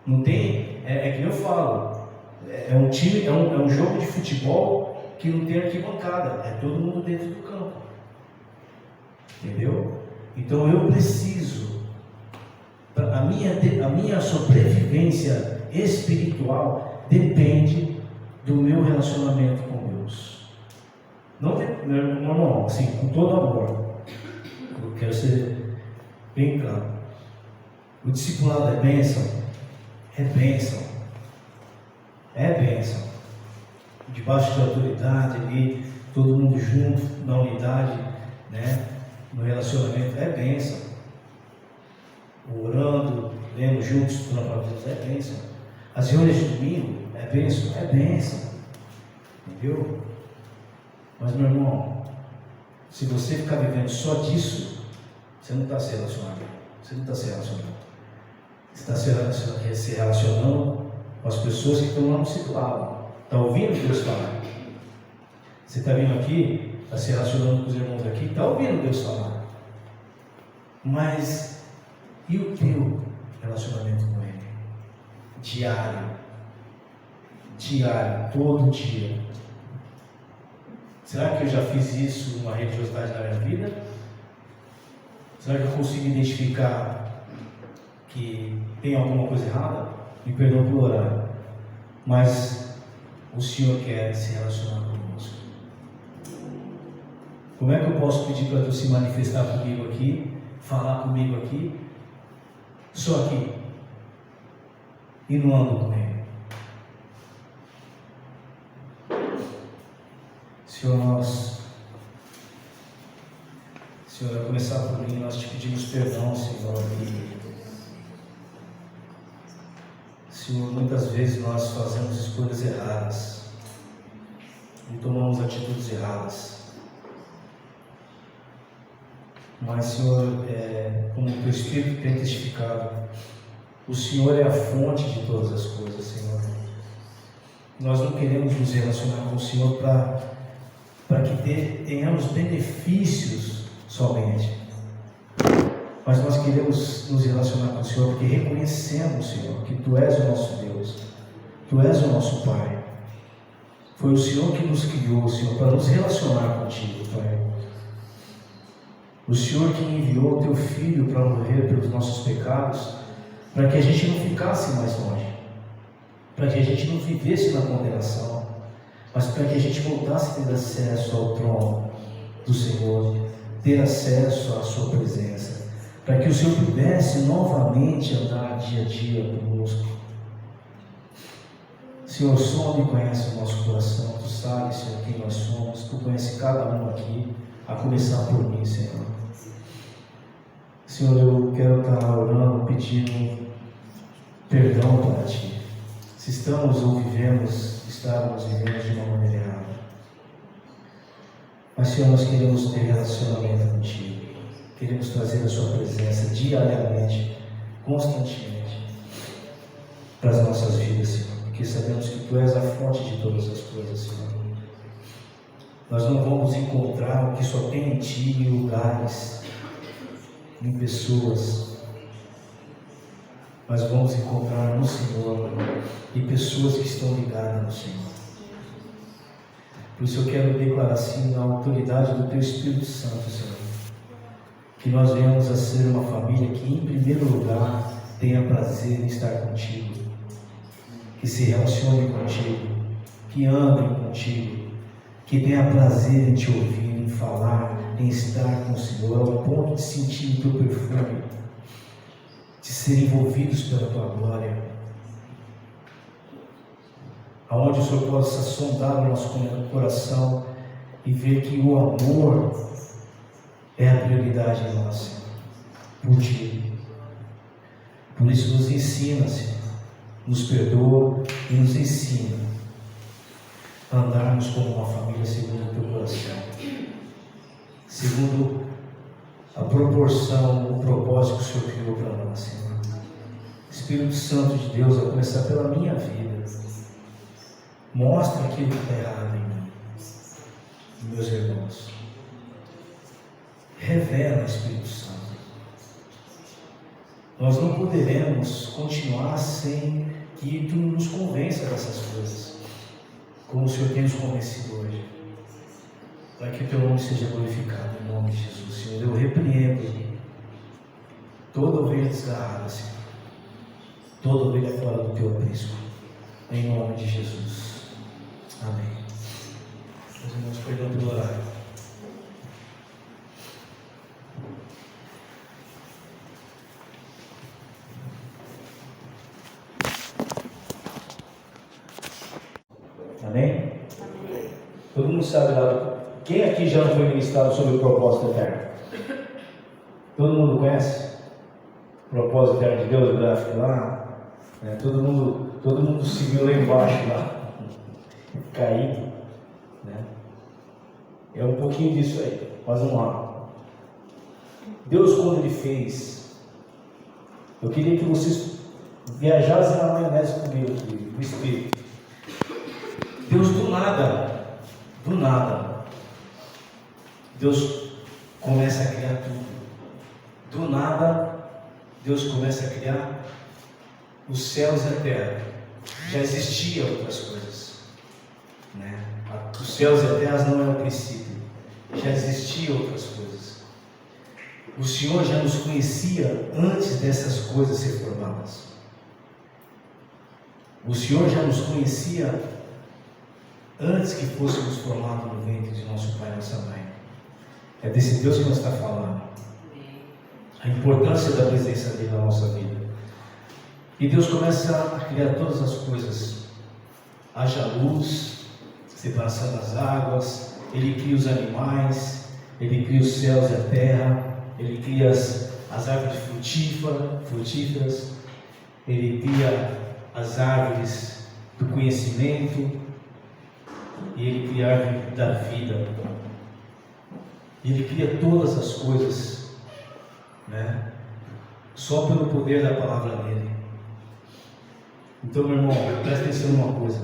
Não tem, é que eu falo, é um time, é um jogo de futebol que não tem arquibancada, é todo mundo dentro do campo. Entendeu? Então eu preciso, a minha sobrevivência espiritual depende do meu relacionamento com Deus. Não, assim, com todo amor. Eu quero ser bem claro. O discipulado é bênção? É bênção. É bênção. Debaixo de autoridade ali, todo mundo junto, na unidade, né? No relacionamento, é bênção. Orando, lendo juntos, estudando a palavra de Deus, é bênção. As reuniões de domingo, é bênção? É bênção. Entendeu? Mas, meu irmão, se você ficar vivendo só disso, você não está se relacionando. Você não está se relacionando. Você está se relacionando com as pessoas que estão lá no discipulado. Está ouvindo Deus falar? Você está vindo aqui, está se relacionando com os irmãos aqui, está ouvindo Deus falar. Mas, e o teu relacionamento com Ele? Diário, todo dia. Será que eu já fiz isso, uma religiosidade na minha vida? Será que eu consigo identificar que tem alguma coisa errada? Me perdoa pelo horário. Mas o Senhor quer se relacionar conosco. Como é que eu posso pedir para tu se manifestar comigo aqui, falar comigo aqui, só aqui, e não ando com Ele? Senhor, Senhor, a começar por mim, nós te pedimos perdão, Senhor, Senhor, muitas vezes nós fazemos escolhas erradas e tomamos atitudes erradas. Mas, Senhor, como o Teu Espírito tem testificado, o Senhor é a fonte de todas as coisas, Senhor. Nós não queremos nos relacionar com o Senhor para que tenhamos benefícios somente. Mas nós queremos nos relacionar com o Senhor porque reconhecemos, Senhor, que Tu és o nosso Deus, Tu és o nosso Pai. Foi o Senhor que nos criou, Senhor, para nos relacionar contigo, Pai. O Senhor que enviou o Teu Filho para morrer pelos nossos pecados, para que a gente não ficasse mais longe, para que a gente não vivesse na condenação, mas para que a gente voltasse a ter acesso ao trono do Senhor, ter acesso à Sua presença, para que o Senhor pudesse novamente andar dia a dia conosco. Senhor, sonda e conhece o nosso coração, Tu sabes, Senhor, quem nós somos, Tu conhece cada um aqui, a começar por mim, Senhor. Senhor, eu quero estar orando, pedindo perdão para Ti, se estamos ou estávamos vivendo de uma maneira errada. Mas, Senhor, nós queremos ter relacionamento contigo. Queremos trazer a Sua presença diariamente, constantemente, para as nossas vidas, Senhor. Porque sabemos que Tu és a fonte de todas as coisas, Senhor. Nós não vamos encontrar o que só tem em Ti em lugares, em pessoas. Mas vamos encontrar no Senhor e pessoas que estão ligadas no Senhor. Por isso eu quero declarar assim, na autoridade do Teu Espírito Santo, Senhor, que nós venhamos a ser uma família que, em primeiro lugar, tenha prazer em estar contigo, que se relacione contigo, que ande contigo, que tenha prazer em Te ouvir, em falar, em estar com o Senhor, ao ponto de sentir o Teu perfume, de ser envolvidos pela Tua glória, aonde o Senhor possa sondar o nosso coração e ver que o amor é a prioridade nossa, por Ti. Por isso nos ensina, Senhor, nos perdoa e nos ensina a andarmos como uma família segundo o Teu coração, segundo a proporção, o propósito que o Senhor criou para nós, Senhor. Espírito Santo de Deus, a começar pela minha vida, mostra aquilo que está errado em mim, meus irmãos. Revela, Espírito Santo. Nós não poderemos continuar sem que Tu nos convença dessas coisas, como o Senhor tem nos convencido hoje, para que o Teu nome seja glorificado, em nome de Jesus. Senhor, eu repreendo toda ovelha desgarrada, Senhor, toda ovelha fora do Teu aprisco, em nome de Jesus. Amém. Meus irmãos, perdão pelo horário. Amém? Amém? Todo mundo sabe lá. Quem aqui já não foi ministrado sobre o propósito eterno? Todo mundo conhece? O propósito eterno de Deus, o gráfico lá? Todo mundo seguiu lá embaixo, lá, caído, né? É um pouquinho disso aí, mas vamos lá. Deus, quando Ele fez, eu queria que vocês viajassem na maionese comigo aqui, no Espírito. Deus, do nada, Deus começa a criar tudo. Do nada, Deus começa a criar os céus e a terra. Já existiam outras coisas, né? Os céus e a terra não eram o princípio, já existiam outras coisas. O Senhor já nos conhecia antes dessas coisas ser formadas. O Senhor já nos conhecia antes que fôssemos formados no ventre de nosso pai e nossa mãe. É desse Deus que nós estamos falando. A importância da presença dele na nossa vida. E Deus começa a criar todas as coisas. Haja luz, separação das águas, Ele cria os animais, Ele cria os céus e a terra, Ele cria as árvores frutíferas, Ele cria as árvores do conhecimento, e Ele cria a árvore da vida. Ele cria todas as coisas, né? Só pelo poder da palavra dele. Então, meu irmão, presta atenção numa coisa: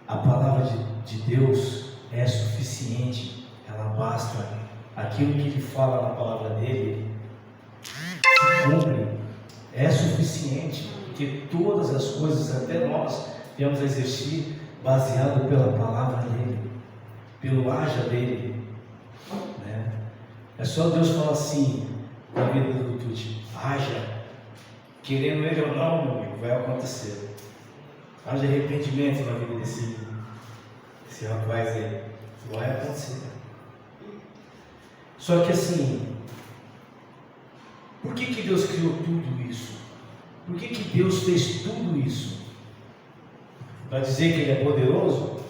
a palavra de Deus é suficiente, ela basta. Aquilo que ele fala na palavra dele se cumpre, é suficiente, porque todas as coisas, até nós, viemos a existir baseado pela palavra dele, pelo haja dele, né? É só Deus falar assim na vida do Tuti: haja, querendo ele ou não, meu amigo, vai acontecer. Haja arrependimento na vida desse rapaz aí, vai acontecer. Só que assim, por que Deus criou tudo isso? Por que Deus fez tudo isso? Para dizer que Ele é poderoso?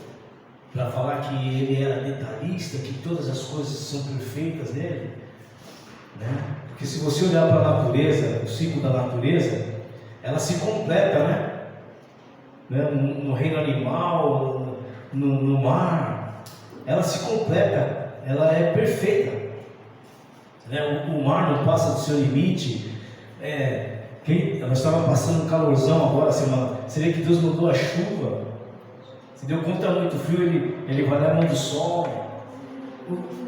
Para falar que Ele era detalhista, que todas as coisas são perfeitas nele? Né? Porque se você olhar para a natureza, o ciclo da natureza, ela se completa, né? No reino animal, no mar, ela se completa, ela é perfeita. O mar não passa do seu limite. Nós estávamos passando um calorzão agora, semana. Você vê que Deus mandou a chuva. Se deu conta, está muito frio, ele vai dar a mão do sol.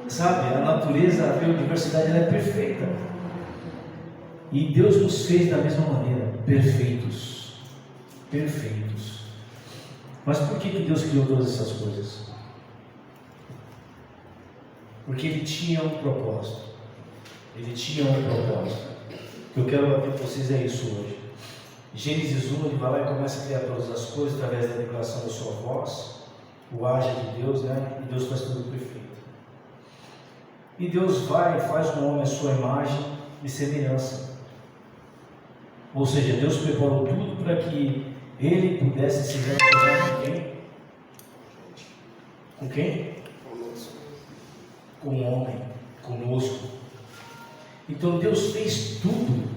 Sabe, a natureza, a biodiversidade, ela é perfeita. E Deus nos fez da mesma maneira, perfeitos. Perfeitos. Mas por que Deus criou todas essas coisas? Porque Ele tinha um propósito. Ele tinha um propósito. O que eu quero bater para vocês é isso hoje. Gênesis 1, ele vai lá e começa a criar todas as coisas através da declaração da sua voz, o haja de Deus, né? E Deus faz tudo perfeito. E Deus vai e faz no homem a sua imagem e semelhança. Ou seja, Deus preparou tudo para que ele pudesse se relacionar com quem? Com quem? Conosco. Com o homem, conosco. Então Deus fez tudo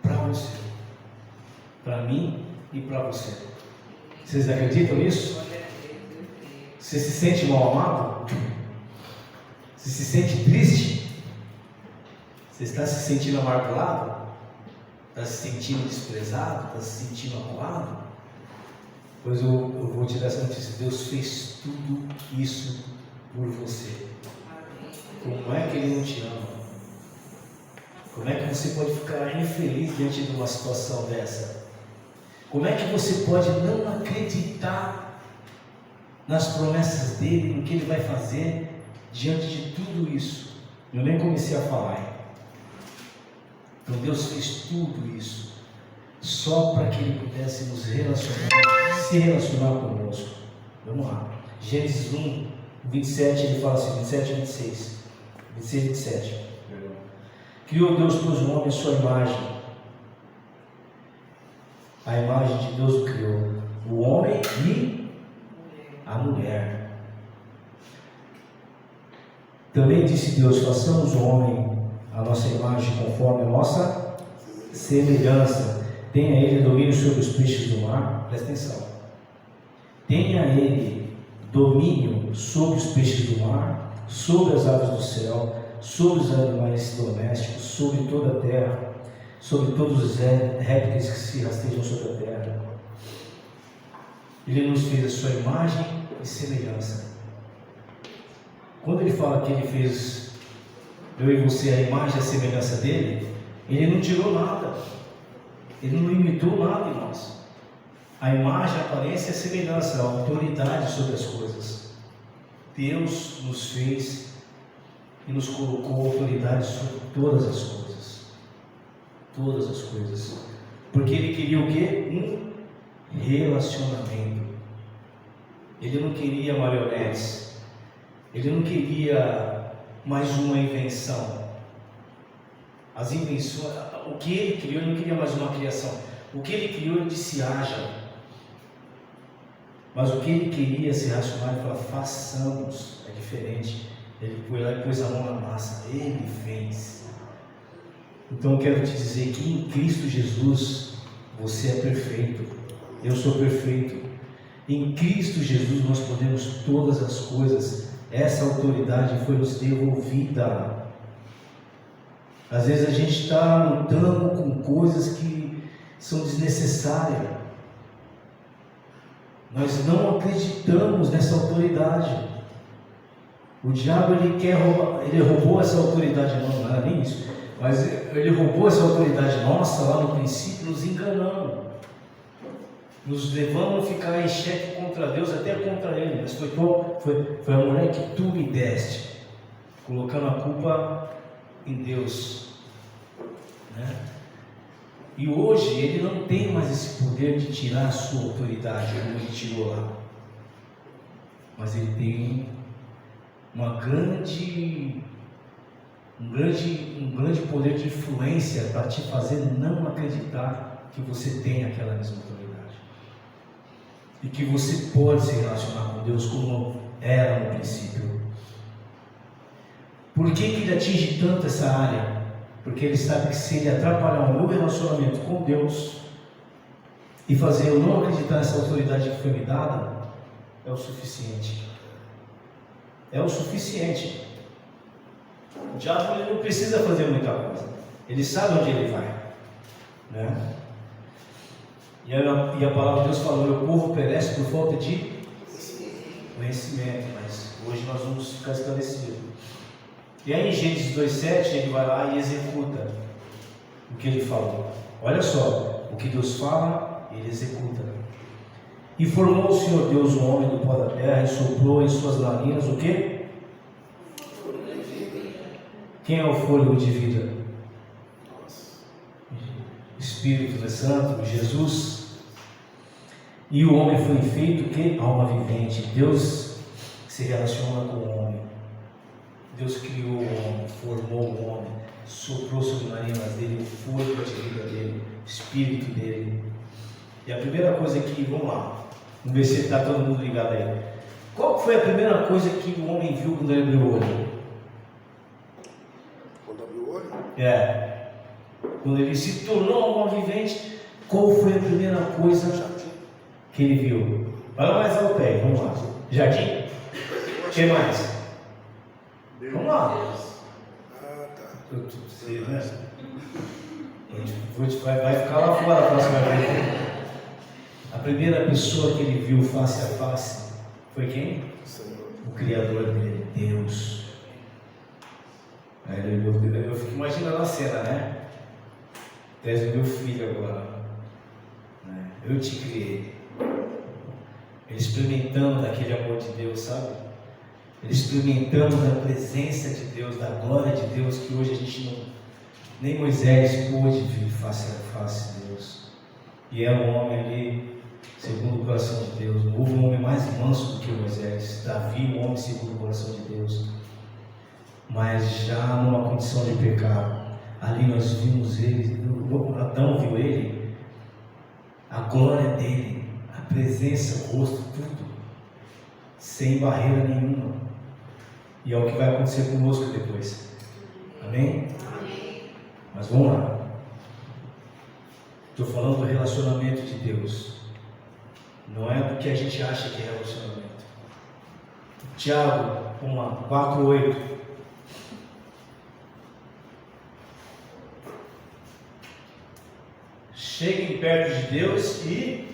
para você, para mim e para você. Vocês acreditam nisso? Você se sente mal amado? Você se sente triste? Você está se sentindo amargurado? Está se sentindo desprezado? Está se sentindo acuado? Pois eu vou te dar essa notícia: Deus fez tudo isso por você. Como é que Ele não te ama? Como é que você pode ficar infeliz diante de uma situação dessa? Como é que você pode não acreditar nas promessas dEle, no que Ele vai fazer diante de tudo isso? Eu nem comecei a falar. Então Deus fez tudo isso só para que Ele pudesse nos relacionar, se relacionar conosco. Vamos lá. Gênesis 1, 27, ele fala assim, 27 e 26. 26 e 27. Criou Deus pôs o homem à sua imagem. A imagem de Deus o criou. O homem e a mulher. Também disse Deus: façamos o homem a nossa imagem conforme a nossa semelhança. Tenha ele domínio sobre os peixes do mar. Presta atenção. Tenha ele domínio sobre os peixes do mar, sobre as aves do céu, sobre os animais domésticos, sobre toda a terra, sobre todos os répteis que se rastejam sobre a terra. Ele nos fez a sua imagem e semelhança. Quando ele fala que ele fez eu e você a imagem e a semelhança dele, ele não tirou nada, ele não limitou nada em nós. A imagem, a aparência e a semelhança, a autoridade sobre as coisas. Deus nos fez e nos colocou autoridade sobre todas as coisas. Todas as coisas. Porque Ele queria o quê? Um relacionamento. Ele não queria marionetes. Ele não queria mais uma invenção. As invenções, o que ele criou, ele não queria mais uma criação. O que ele criou, ele disse haja. Mas o que ele queria se racionar e falar, façamos, é diferente. Ele foi lá e pôs a mão na massa, ele fez. Então eu quero te dizer que em Cristo Jesus você é perfeito, eu sou perfeito. Em Cristo Jesus nós podemos todas as coisas. Essa autoridade foi nos devolvida. Às vezes a gente está lutando com coisas que são desnecessárias. Nós não acreditamos nessa autoridade. O diabo ele quer roubar, ele roubou essa autoridade, não era nem isso, mas ele roubou essa autoridade nossa lá no princípio, nos enganando, nos levando a ficar em xeque contra Deus, até contra Ele. Mas foi a mulher que tu me deste, colocando a culpa em Deus, né? E hoje ele não tem mais esse poder de tirar a sua autoridade como ele tirou lá, mas ele tem um grande poder de influência para te fazer não acreditar que você tem aquela mesma autoridade e que você pode se relacionar com Deus como era no princípio. Por que ele atinge tanto essa área? Porque ele sabe que se ele atrapalhar o meu relacionamento com Deus e fazer eu não acreditar nessa autoridade que foi me dada, é o suficiente. É o suficiente. O diabo ele não precisa fazer muita coisa. Ele sabe onde ele vai, né? E a palavra de Deus falou: meu povo perece por falta de conhecimento. Mas hoje nós vamos ficar esclarecidos. E aí em Gênesis 2,7 ele vai lá e executa o que ele falou. Olha só, o que Deus fala, ele executa. E formou o Senhor Deus o homem do pó da terra e soprou em suas narinas o quê? Quem é o fôlego de vida? Espírito Santo, Jesus. E o homem foi feito o quê? Alma vivente. Deus se relaciona com o homem. Deus criou o homem, formou o homem, soprou sobre as narinas dele o fôlego de vida dele, o espírito dele. E a primeira coisa que, vamos lá, vamos ver se está todo mundo ligado aí. Qual foi a primeira coisa que o homem viu quando ele abriu o olho? Quando abriu o olho? Quando ele se tornou alma vivente, qual foi a primeira coisa que ele viu? Fala mais alto aí, vamos lá. Jardim? O que mais? Vamos lá. Ah, tá. Você, né? Vai ficar lá fora a próxima vez. A primeira pessoa que ele viu face a face foi quem? O Criador dele, Deus. Aí eu fico imaginando a cena, né? Traz o meu filho agora, né? Eu te criei. Ele experimentando daquele amor de Deus, sabe? Ele experimentando da presença de Deus, da glória de Deus, que hoje a gente não, nem Moisés pôde vir face a face de Deus. E é um homem ali, segundo o coração de Deus. Não houve um homem mais manso do que Moisés. Davi, um homem segundo o coração de Deus. Mas já numa condição de pecado. Ali nós vimos ele, Adão viu ele, a glória dele, a presença, o rosto, tudo, sem barreira nenhuma. E é o que vai acontecer conosco depois. Amém? Amém. Mas vamos lá. Estou falando do relacionamento de Deus. Não é do que a gente acha que é relacionamento. Tiago, vamos lá, 4:8. Cheguem perto de Deus e